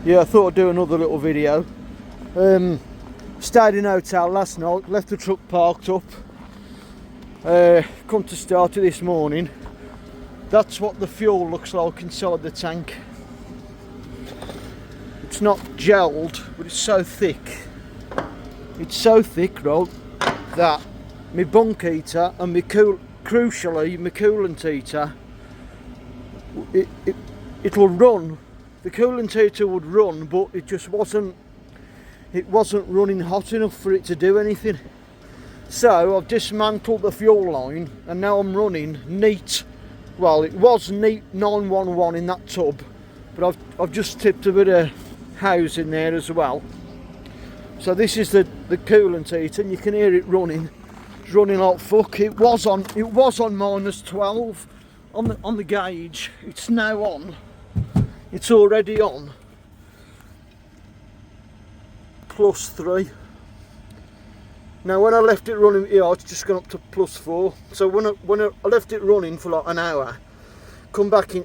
Yeah, I thought I'd do another little video. Stayed in a hotel last night, left the truck parked up. Come to start it this morning. That's what the fuel looks like inside the tank. It's not gelled, but it's so thick. It's so thick, right, that my bunk heater and crucially my coolant heater, it'll run. The coolant heater would run, but it just wasn't running hot enough for it to do anything. So I've dismantled the fuel line and now I'm running neat. Well, it was neat 911 in that tub, but I've just tipped a bit of house in there as well. So this is the coolant heater, and you can hear it running. It's running like fuck. It was on -12 on the gauge. It's now on. It's already on +3. Now when I left it running, yeah, it's just gone up to +4. So when I left it running for like an hour, come back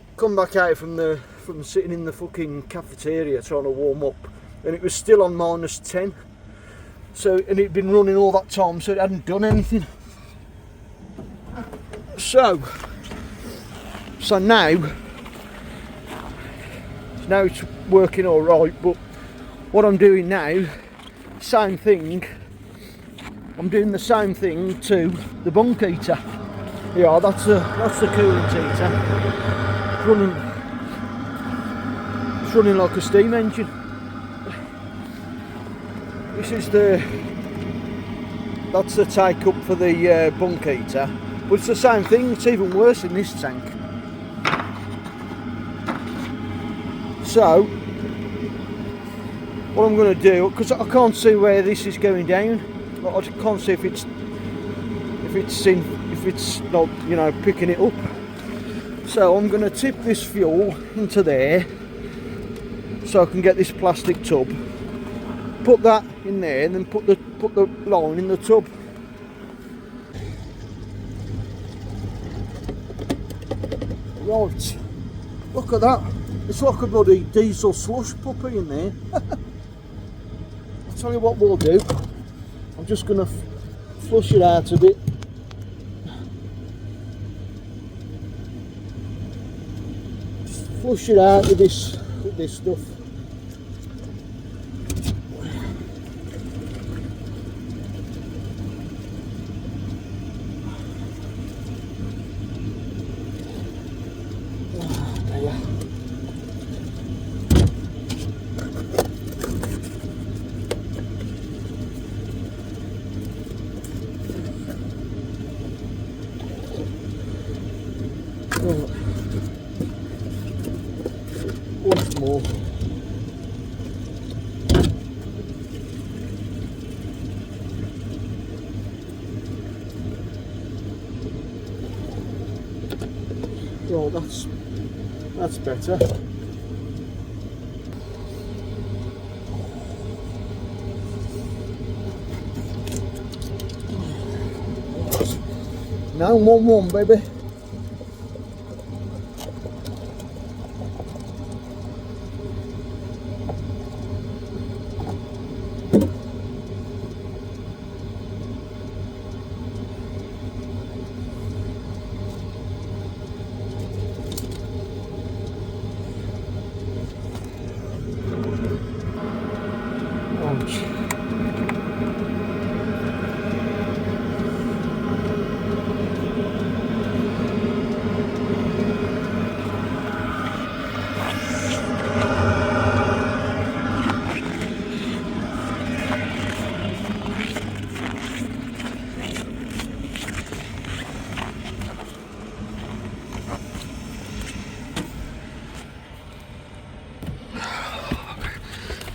out from sitting in the fucking cafeteria trying to warm up, and it was still on -10. So, and it'd been running all that time, so it hadn't done anything. So now it's working all right. But what I'm doing now, same thing. I'm doing the same thing to the bunk heater. Yeah, that's the coolant heater. It's running like a steam engine. That's the take up for the bunk heater, but it's the same thing. It's even worse in this tank. So what I'm going to do, because I can't see where this is going down. I can't see if it's not, you know, picking it up. So I'm going to tip this fuel into there so I can get this plastic tub, put that in there, and then put the line in the tub. Right, look at that. It's like a bloody diesel slush puppy in there. I'll tell you what we'll do. I'm just going to flush it out a bit. Just flush it out with this stuff. Once more. Oh, that's better. Now 1-1, baby.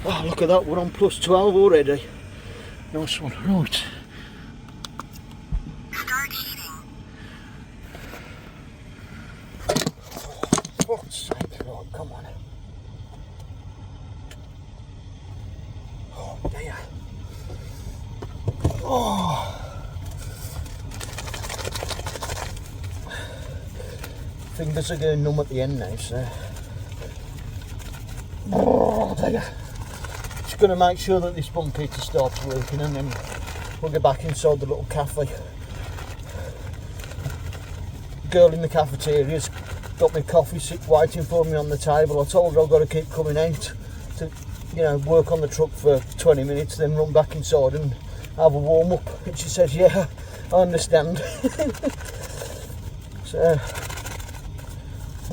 Oh, look at that, we're on +12 already. Nice one, right. Start heating. Fuck's sake, right, come on. Oh dear. Oh. Fingers are going numb at the end now, so. Oh. Oh dear. Just going to make sure that this bunk heater starts working, and then we'll get back inside the little cafe. The girl in the cafeteria's got my coffee waiting for me on the table. I told her I've got to keep coming out to, you know, work on the truck for 20 minutes, then run back inside and have a warm up. And she says, yeah, I understand. So,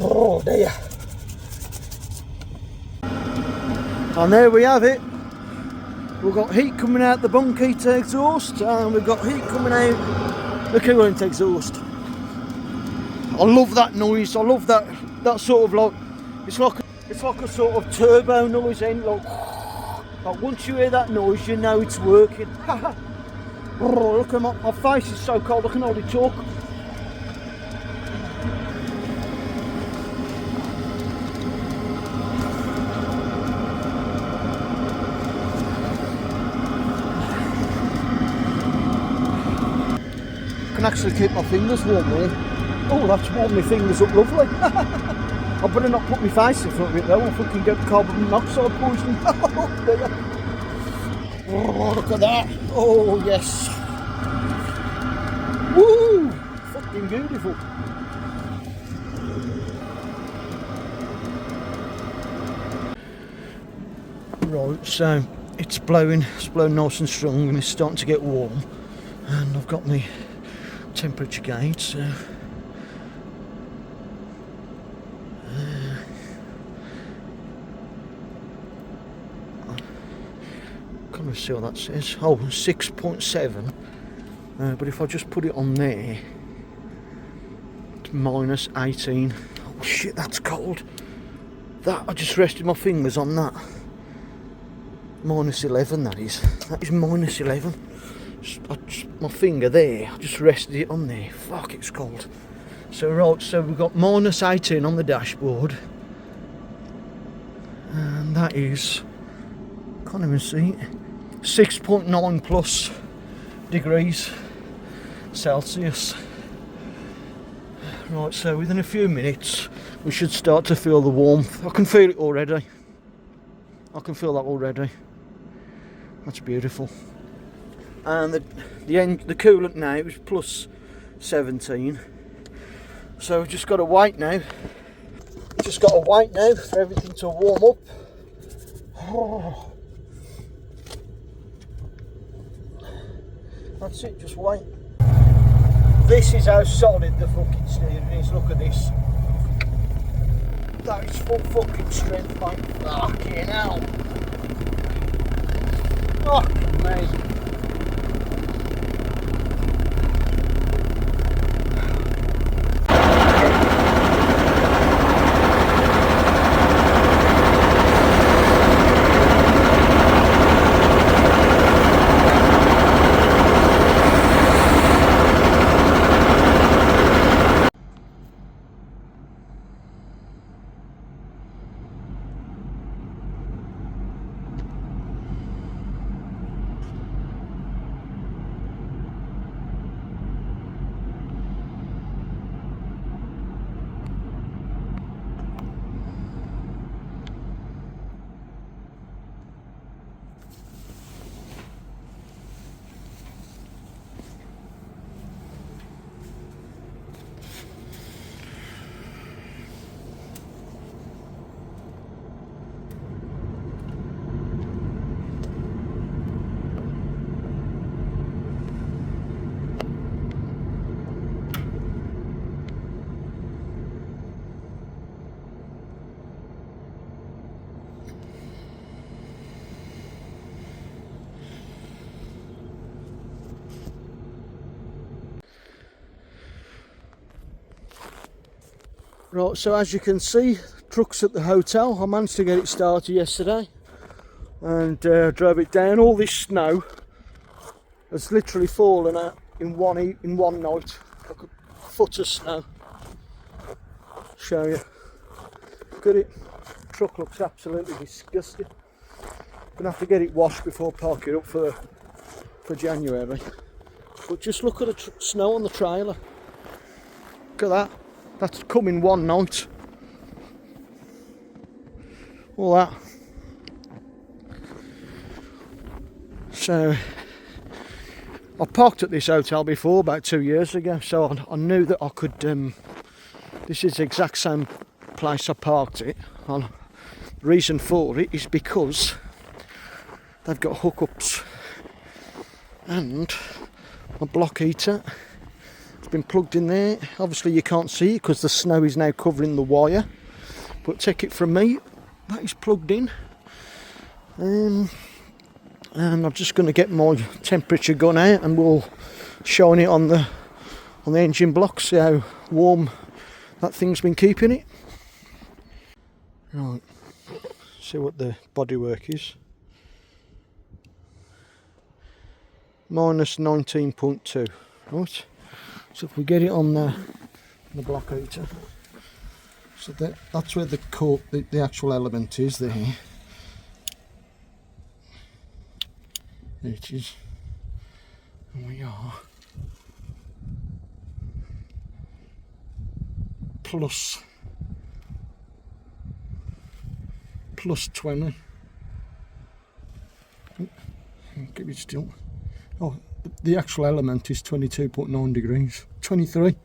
oh dear. And there we have it. We've got heat coming out the bunk heater exhaust, and we've got heat coming out the coolant exhaust. I love that noise. I love that sort of like, it's like a sort of turbo noise, ain't it? Like once you hear that noise, you know it's working. Oh, look at my face is so cold I can hardly talk. I can actually keep my fingers warm there. Oh, that's warmed my fingers up lovely. I better not put my face in front of it though, I'll fucking get carbon monoxide poisoning. Oh dear. Oh, look at that. Oh yes. Woo! Fucking beautiful. Right, so it's blowing nice and strong, and it's starting to get warm. And I've got my temperature gauge, so can't see what that says. Oh, 6.7. But if I just put it on there, it's minus 18. Oh shit, that's cold. That, I just rested my fingers on that. Minus 11, that is. That is minus 11. My finger there, I just rested it on there. Fuck, it's cold. So right, so we've got minus 18 on the dashboard. And that is, can't even see it, 6.9 plus degrees Celsius. Right, so within a few minutes we should start to feel the warmth. I can feel it already. I can feel that already. That's beautiful. And the coolant now is plus 17. So we've just got to wait now. Just got to wait now for everything to warm up. Oh. That's it, just wait. This is how solid the fucking steering is, look at this. That is full fucking strength, mate. Fucking hell. Fucking amazing. Right, so as you can see, truck's at the hotel. I managed to get it started yesterday and drove it down. All this snow has literally fallen out in one night, like a foot of snow. Show you. Look at it. The truck looks absolutely disgusting. Gonna have to get it washed before I park it up for January. But just look at the snow on the trailer. Look at that. That's come in one night. All that. So I parked at this hotel before about 2 years ago, so I knew that I could. This is the exact same place I parked it. And the reason for it is because they've got hookups, and my block heater has been plugged in there. Obviously you can't see it because the snow is now covering the wire, but take it from me, that is plugged in. And I'm just going to get my temperature gun out and we'll shine it on the engine block, see how warm that thing's been keeping it. Right, see what the bodywork is. Minus 19.2. Right, so if we get it on the block heater, so that's where the actual element is there. There it is, and we are plus 20. Keep it still. Oh, the actual element is 22.9 degrees, 23,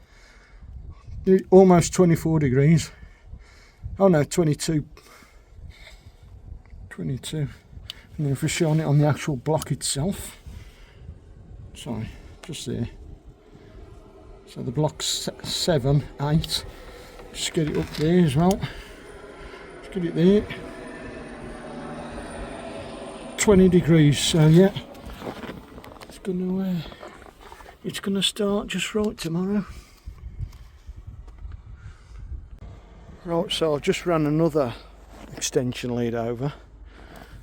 almost 24 degrees. Oh no, 22. And then if we shine it on the actual block itself, sorry, just there. So the block's 7, 8. Just get it up there as well. Just get it there. 20 degrees. So yeah, it's gonna start just right tomorrow. Right, so I've just ran another extension lead over,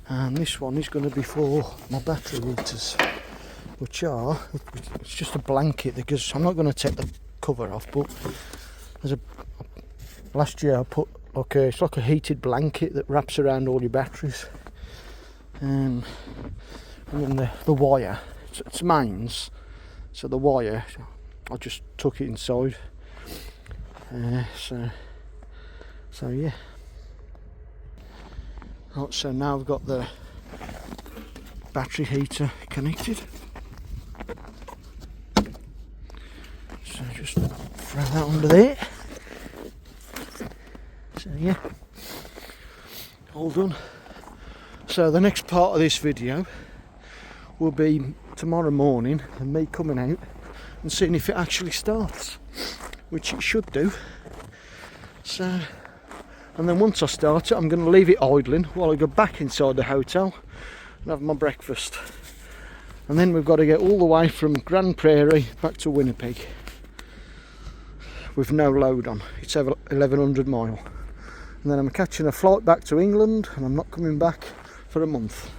and this one is going to be for my battery heaters, which are, it's just a blanket, because I'm not going to take the cover off, but last year I put it's like a heated blanket that wraps around all your batteries, and then the wire, it's mains, so the wire I just took it inside, so yeah. Right, so now I've got the battery heater connected, so just throw that under there. So yeah, all done. So the next part of this video will be tomorrow morning and me coming out and seeing if it actually starts, which it should do. So, and then once I start it, I'm going to leave it idling while I go back inside the hotel and have my breakfast. And then we've got to get all the way from Grand Prairie back to Winnipeg with no load on. It's 1100 mile. And then I'm catching a flight back to England, and I'm not coming back for a month.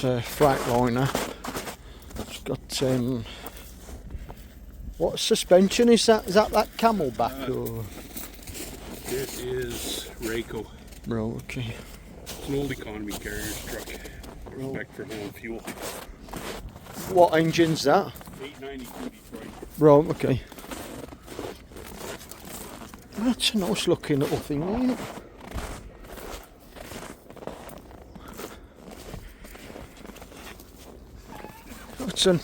Freightliner. It's got what suspension is that? Is that Camelback or? It is Rayco. Right, okay. It's an old economy carrier's truck. Respect for home fuel. What engine's that? 892 Detroit. Right, okay. That's a nice looking little thing, isn't it? That's an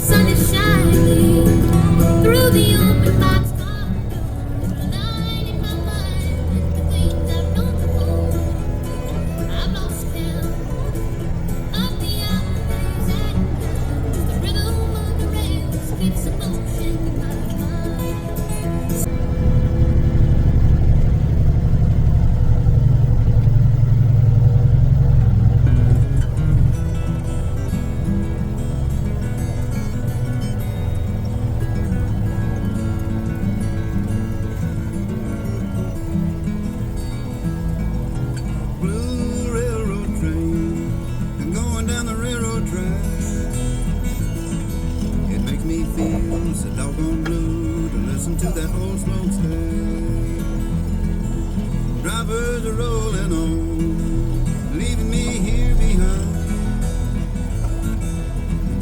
sun is shining through the open box car door. There's a light in my mind with the things I've known before. I've lost count of the hours that come. The rhythm of the rails keeps the motion in my mind. Blue railroad train and going down the railroad track. It makes me feel so doggone blue to listen to that old smokestack. Drivers are rolling on, leaving me here behind.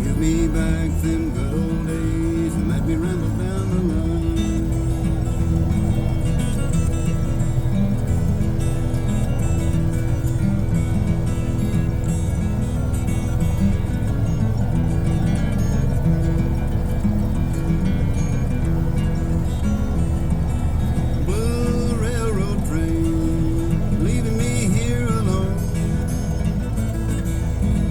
Give me back them good old days and let me ramble down the line. Blue railroad train, leaving me here alone.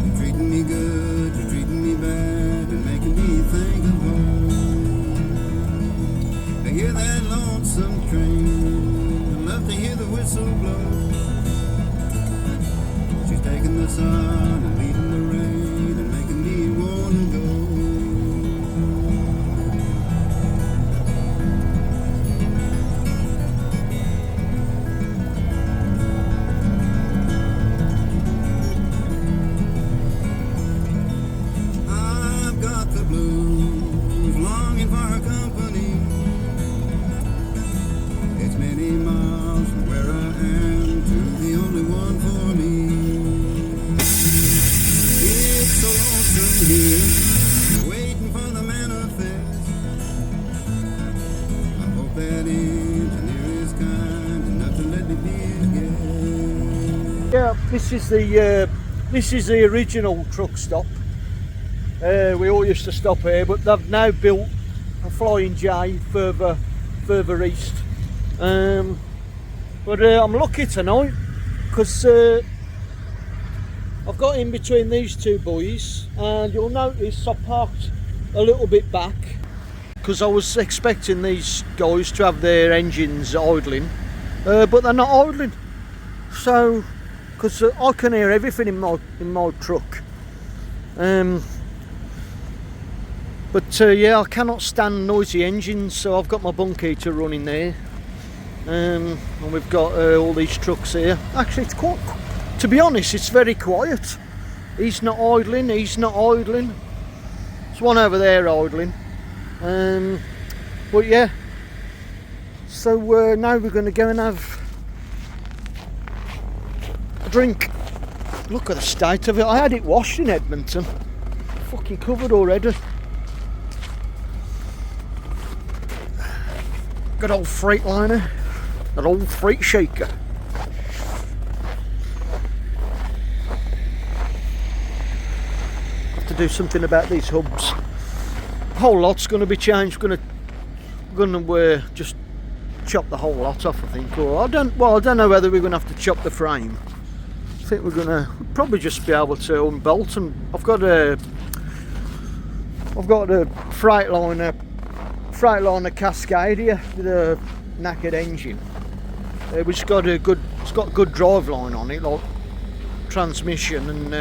You're treating me good, you're treating me bad, and making me think of home. I hear that lonesome train, I love to hear the whistle blow. She's taking the sun and leading the rain, and making me wanna go. I've got the blues, longing for her company. It's many miles from where I am to the only one for me. It's so lonesome here, waiting for the manifest. I hope that engineer is kind enough to let me be his guest. Yeah, this is the original truck stop. We all used to stop here, but they've now built a Flying J further east. But I'm lucky tonight because I've got in between these two boys, and you'll notice I parked a little bit back because I was expecting these guys to have their engines idling, but they're not idling. So, because I can hear everything in my truck. But yeah, I cannot stand noisy engines, so I've got my bunk heater running there. And we've got all these trucks here. Actually, it's quite, to be honest, it's very quiet. He's not idling, he's not idling. There's one over there idling. But yeah, so now we're going to go and have a drink. Look at the state of it. I had it washed in Edmonton. Fucking covered already. Good old Freightliner. That old freight shaker. Have to do something about these hubs. The whole lot's going to be changed. Going to just chop the whole lot off, I think. Or I don't know whether we're going to have to chop the frame. I think we're going to probably just be able to unbolt them. I've got a Freightliner Cascadia with a knackered engine. It's got good drive line on it, like transmission and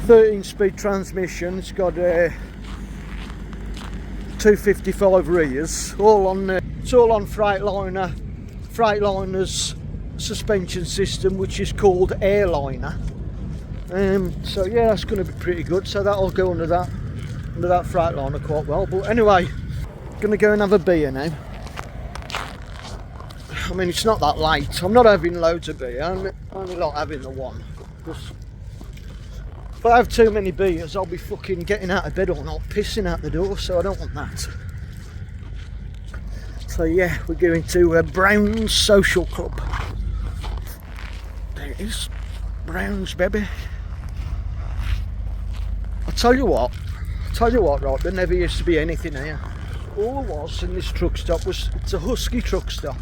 13-speed transmission. It's got 255 rears. It's all on Freightliner's suspension system, which is called Airliner. So yeah, that's going to be pretty good. So that'll go under that Freightliner quite well. But anyway, going to go and have a beer now. I mean, it's not that late. I'm not having loads of beer. I'm only like having the one. Because if I have too many beers, I'll be fucking getting out of bed all night, pissing out the door. So I don't want that. So yeah, we're going to Brown's Social Club. There it is, Brown's, baby. I tell you what, right, there never used to be anything here. All there was in this truck stop was, it's a Husky truck stop.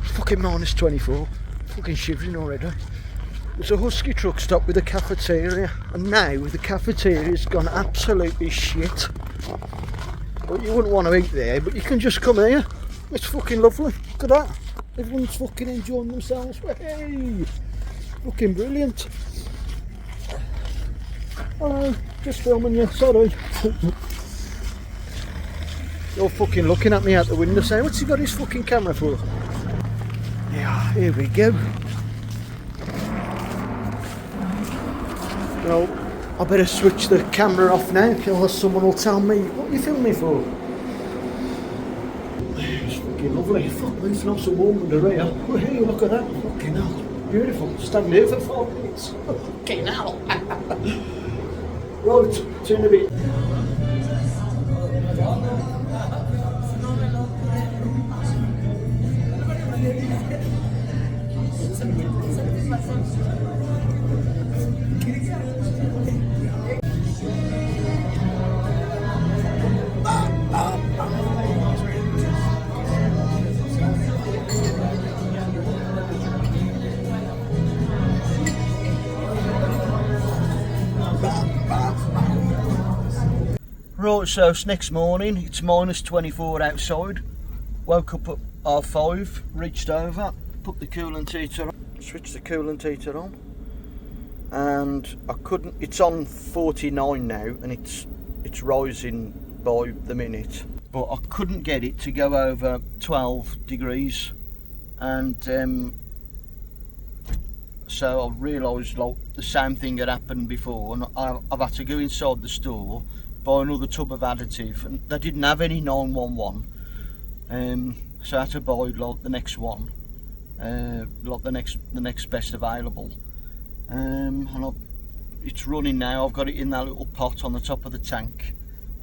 It's fucking minus 24. Fucking shivering already. It's a Husky truck stop with a cafeteria, and now the cafeteria's gone absolutely shit. But you wouldn't want to eat there, but you can just come here. It's fucking lovely. Look at that. Everyone's fucking enjoying themselves. Hey! Fucking brilliant. Hello, just filming you, sorry. You're fucking looking at me out the window saying, what's he got his fucking camera for? Yeah, here we go. Well, I better switch the camera off now, because someone will tell me, what are you filming for? It's fucking lovely. Fuck me, it's nice and warm under here. Oh, hey, look at that. Fucking hell. Beautiful. Stand here for 5 minutes. Fucking hell. Right, turn a bit. Right, so it's next morning, it's minus 24 outside. Woke up at 5:30, reached over, put the coolant heater on, switched the coolant heater on, and I couldn't, it's on 49 now, and it's rising by the minute, but I couldn't get it to go over 12 degrees, and so I realised like the same thing had happened before, and I've had to go inside the store, buy another tub of additive, and they didn't have any 911, so I had to buy like the next one, like the next best available, and it's running now. I've got it in that little pot on the top of the tank,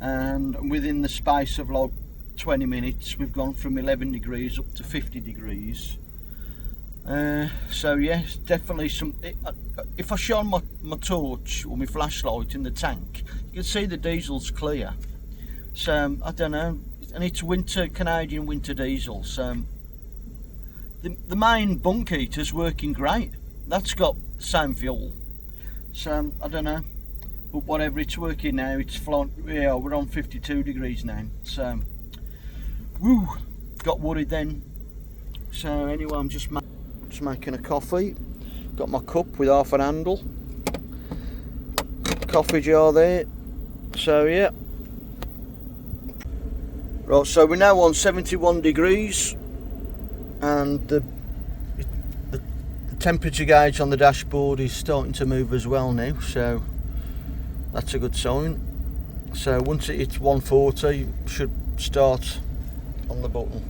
and within the space of like 20 minutes we've gone from 11 degrees up to 50 degrees. So yeah, it's definitely some. If I shine my torch or my flashlight in the tank, you can see the diesel's clear. So I don't know, and it's winter, Canadian winter diesel. So the main bunk heater's working great. That's got the same fuel. So I don't know, but whatever, it's working now. It's flying. Yeah, we're on 52 degrees now. So woo, got worried then. So anyway, I'm just making a coffee. Got my cup with half an handle, coffee jar there. So yeah, right, so we're now on 71 degrees, and the temperature gauge on the dashboard is starting to move as well now, so that's a good sign. So once it hits 140, should start on the button.